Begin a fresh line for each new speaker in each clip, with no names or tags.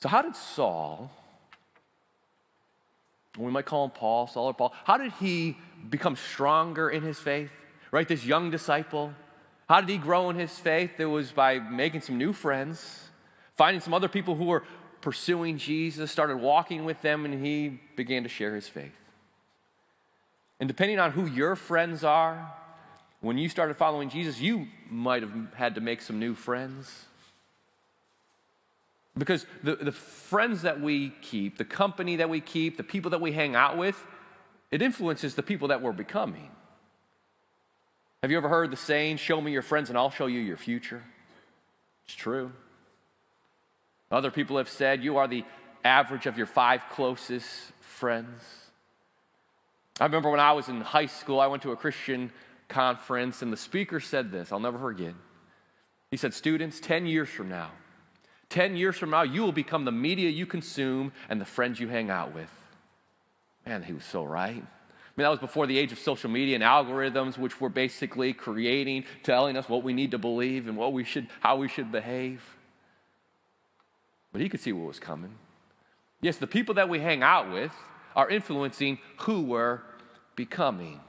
So how did Saul, we might call him Paul, Saul or Paul, how did he become stronger in his faith? Right, this young disciple. How did he grow in his faith? It was by making some new friends, finding some other people who were pursuing Jesus, started walking with them, and he began to share his faith. And depending on who your friends are, when you started following Jesus, you might have had to make some new friends. Because the friends that we keep, the company that we keep, the people that we hang out with, it influences the people that we're becoming. Have you ever heard the saying, show me your friends and I'll show you your future? It's true. Other people have said you are the average of your 5 closest friends. I remember when I was in high school, I went to a Christian conference and the speaker said this, I'll never forget. He said, students, 10 years from now, you will become the media you consume and the friends you hang out with. Man, he was so right. I mean, that was before the age of social media and algorithms, which were basically creating, telling us what we need to believe and how we should behave. But he could see what was coming. Yes, the people that we hang out with are influencing who we're becoming.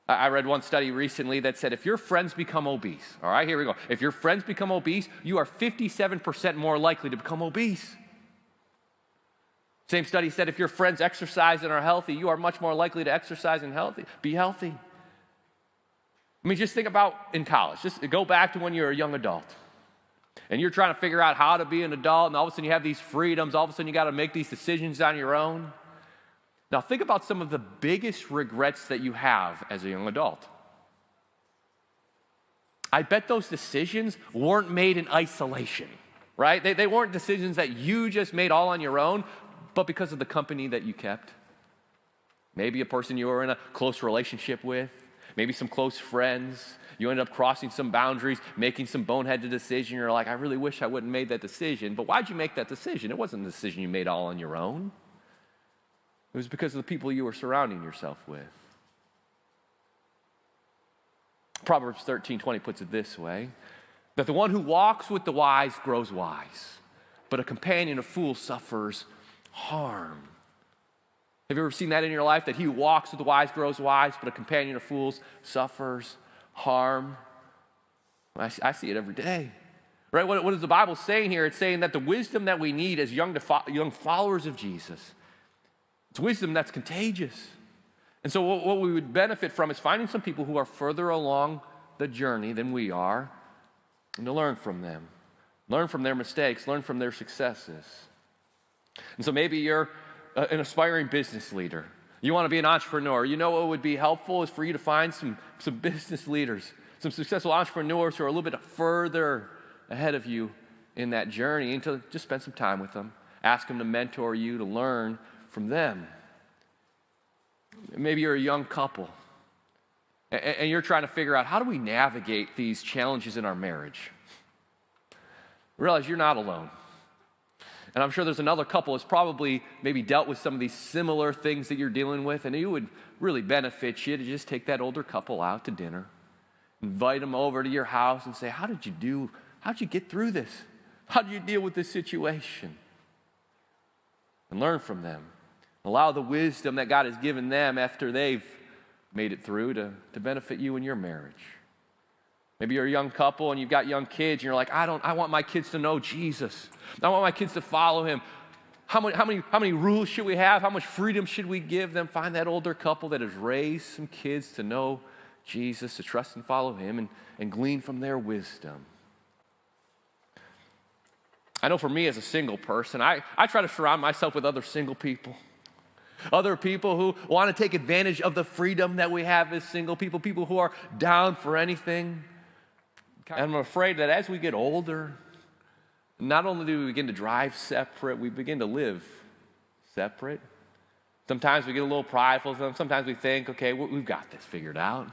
I read one study recently that said if your friends become obese, all right, here we go. If your friends become obese, you are 57% more likely to become obese. Same study said if your friends exercise and are healthy, you are much more likely to exercise and be healthy. I mean, just think about in college. Just go back to when you were a young adult. And you're trying to figure out how to be an adult, and all of a sudden you have these freedoms. All of a sudden you got to make these decisions on your own. Now think about some of the biggest regrets that you have as a young adult. I bet those decisions weren't made in isolation, right? They weren't decisions that you just made all on your own, but because of the company that you kept. Maybe a person you were in a close relationship with, maybe some close friends. You ended up crossing some boundaries, making some boneheaded decision. You're like, I really wish I wouldn't have made that decision. But why'd you make that decision? It wasn't a decision you made all on your own. It was because of the people you were surrounding yourself with. Proverbs 13:20 puts it this way, that the one who walks with the wise grows wise, but a companion of fools suffers harm. Have you ever seen that in your life, that he who walks with the wise grows wise, but a companion of fools suffers harm? I see it every day. Right? What is the Bible saying here? It's saying that the wisdom that we need as young followers of Jesus, it's wisdom that's contagious. And so what we would benefit from is finding some people who are further along the journey than we are, and to learn from them. Learn from their mistakes, learn from their successes. And so maybe you're an aspiring business leader. You want to be an entrepreneur. You know what would be helpful is for you to find some business leaders, some successful entrepreneurs who are a little bit further ahead of you in that journey, and to just spend some time with them. Ask them to mentor you, to learn from them. Maybe you're a young couple, and you're trying to figure out, how do we navigate these challenges in our marriage? Realize you're not alone. And I'm sure there's another couple that's probably maybe dealt with some of these similar things that you're dealing with, and it would really benefit you to just take that older couple out to dinner, invite them over to your house and say, how'd you get through this? How did you deal with this situation? And learn from them. Allow the wisdom that God has given them after they've made it through to benefit you in your marriage. Maybe you're a young couple and you've got young kids and you're like, I want my kids to know Jesus. I want my kids to follow him. How many rules should we have? How much freedom should we give them? Find that older couple that has raised some kids to know Jesus, to trust and follow him, and glean from their wisdom. I know for me as a single person, I try to surround myself with other single people. Other people who want to take advantage of the freedom that we have as single people, people who are down for anything. And I'm afraid that as we get older, not only do we begin to drive separate, we begin to live separate. Sometimes we get a little prideful. Sometimes we think, okay, we've got this figured out.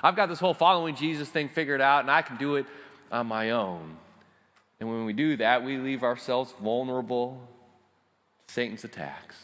I've got this whole following Jesus thing figured out, and I can do it on my own. And when we do that, we leave ourselves vulnerable to Satan's attacks.